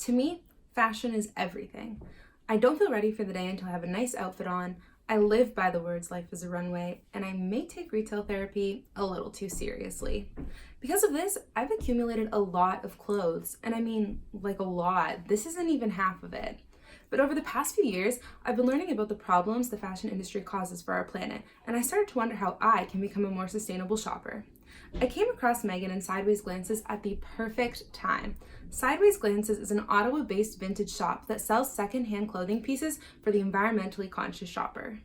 To me, fashion is everything. I don't feel ready for the day until I have a nice outfit on. I live by the words life is a runway, and I may take retail therapy a little too seriously. Because of this, I've accumulated a lot of clothes, and I mean, like a lot. This isn't even half of it. But over the past few years, I've been learning about the problems the fashion industry causes for our planet, and I started to wonder how I can become a more sustainable shopper. I came across Megan and Sideways Glances at the perfect time. Sideways Glances is an Ottawa-based vintage shop that sells second-hand clothing pieces for the environmentally conscious shopper.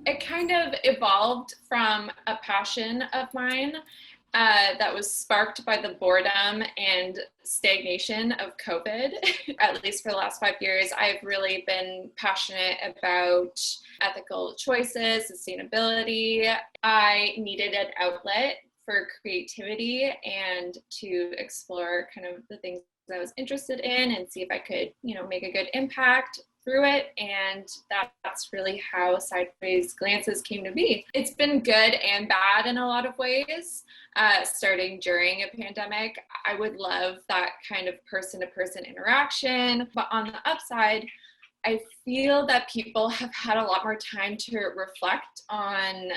It kind of evolved from a passion of mine that was sparked by the boredom and stagnation of COVID. At least for the last 5 years, I've really been passionate about ethical choices, sustainability. I needed an outlet for creativity and to explore kind of the things I was interested in and see if I could, make a good impact through it. And that's really how Sideways Glances came to be. It's been good and bad in a lot of ways. Starting during a pandemic, I would love that kind of person-to-person interaction. But on the upside, I feel that people have had a lot more time to reflect on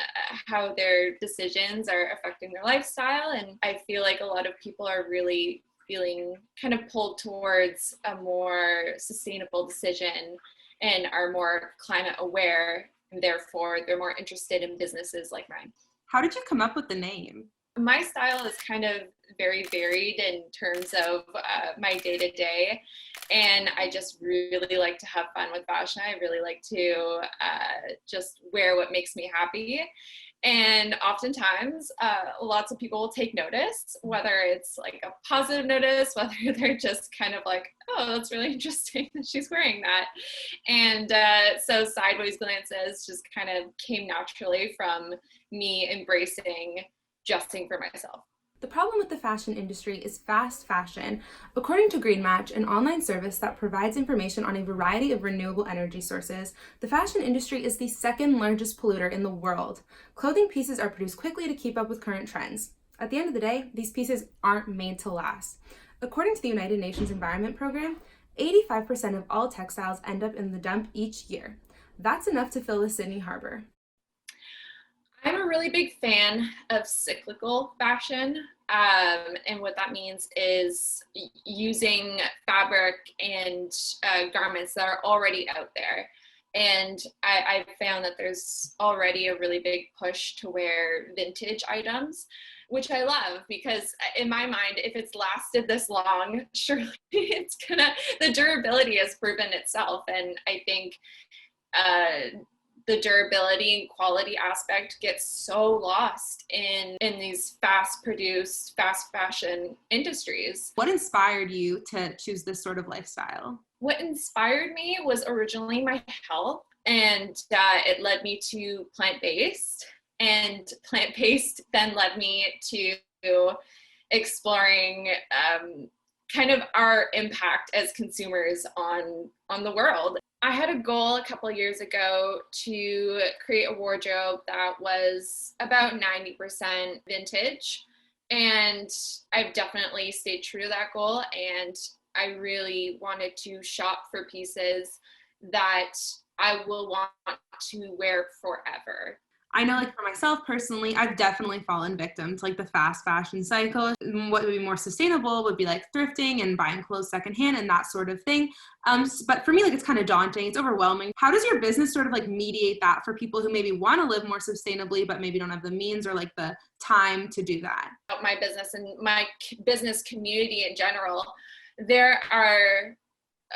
how their decisions are affecting their lifestyle. And I feel like a lot of people are really feeling kind of pulled towards a more sustainable decision and are more climate aware, and therefore they're more interested in businesses like mine. How did you come up with the name? My style is kind of very varied in terms of my day-to-day, and I just really like to have fun with fashion. I really like to just wear what makes me happy. And oftentimes, lots of people will take notice, whether it's like a positive notice, whether they're just kind of like, oh, that's really interesting that she's wearing that. And so Sideways Glances just kind of came naturally from me embracing dressing for myself. The problem with the fashion industry is fast fashion. According to Green Match, an online service that provides information on a variety of renewable energy sources, the fashion industry is the second largest polluter in the world. Clothing pieces are produced quickly to keep up with current trends. At the end of the day, these pieces aren't made to last. According to the United Nations Environment Program, 85% of all textiles end up in the dump each year. That's enough to fill the Sydney Harbor. I'm a really big fan of cyclical fashion. And what that means is using fabric and garments that are already out there. And I've found that there's already a really big push to wear vintage items, which I love because in my mind, if it's lasted this long, surely the durability has proven itself. And I think the durability and quality aspect gets so lost in these fast-produced, fast fashion industries. What inspired you to choose this sort of lifestyle? What inspired me was originally my health, and it led me to plant-based, and plant-based then led me to exploring kind of our impact as consumers on the world. I had a goal a couple of years ago to create a wardrobe that was about 90% vintage, and I've definitely stayed true to that goal, and I really wanted to shop for pieces that I will want to wear forever. I know, like for myself personally, I've definitely fallen victim to like the fast fashion cycle. What would be more sustainable would be like thrifting and buying clothes secondhand and that sort of thing. But for me, like it's kind of daunting. It's overwhelming. How does your business sort of like mediate that for people who maybe want to live more sustainably, but maybe don't have the means or like the time to do that? My business and my business community in general, there are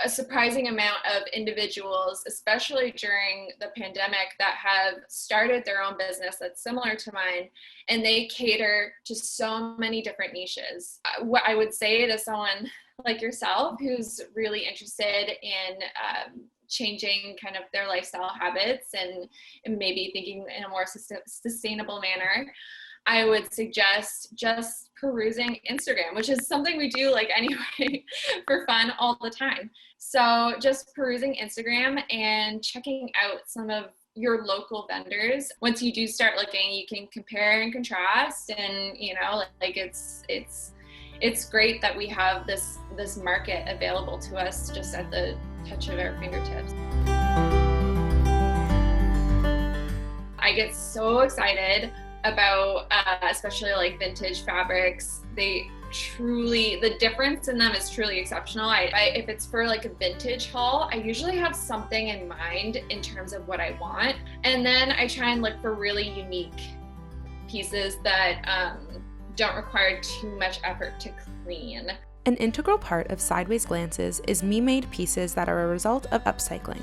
a surprising amount of individuals, especially during the pandemic, that have started their own business that's similar to mine, and they cater to so many different niches. What I would say to someone like yourself who's really interested in changing kind of their lifestyle habits and maybe thinking in a more sustainable manner, I would suggest just perusing Instagram, which is something we do like anyway for fun all the time. So just perusing Instagram and checking out some of your local vendors. Once you do start looking, you can compare and contrast, and like it's great that we have this market available to us just at the touch of our fingertips. I get so excited about especially like vintage fabrics. The difference in them is truly exceptional. If it's for like a vintage haul, I usually have something in mind in terms of what I want, and then I try and look for really unique pieces that don't require too much effort to clean. An integral part of Sideways Glances is me-made pieces that are a result of upcycling.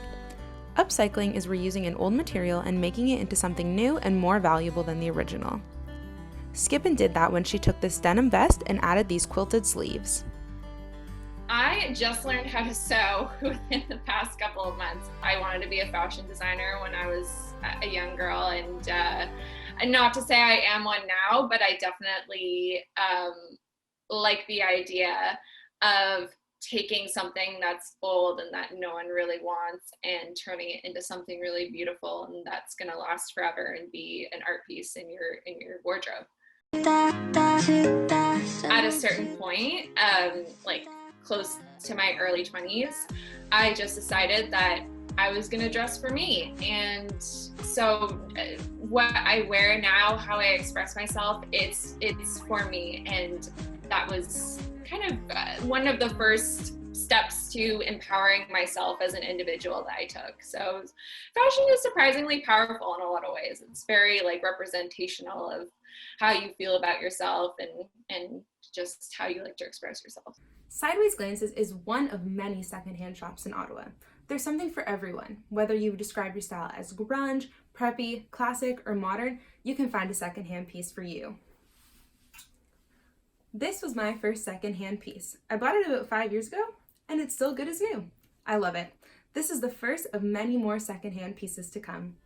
Upcycling is reusing an old material and making it into something new and more valuable than the original. Skippin did that when she took this denim vest and added these quilted sleeves. I just learned how to sew within the past couple of months. I wanted to be a fashion designer when I was a young girl, and not to say I am one now, but I definitely like the idea of taking something that's old and that no one really wants and turning it into something really beautiful and that's going to last forever and be an art piece in your wardrobe. At a certain point, like close to my early 20s, I just decided that I was going to dress for me. And so what I wear now, how I express myself, it's for me. And that was kind of one of the first steps to empowering myself as an individual that I took. So fashion is surprisingly powerful in a lot of ways. It's very like representational of how you feel about yourself and just how you like to express yourself. Sideways Glances is one of many secondhand shops in Ottawa. There's something for everyone. Whether you describe your style as grunge, preppy, classic, or modern, you can find a secondhand piece for you. This was my first secondhand piece. I bought it about 5 years ago, and it's still good as new. I love it. This is the first of many more secondhand pieces to come.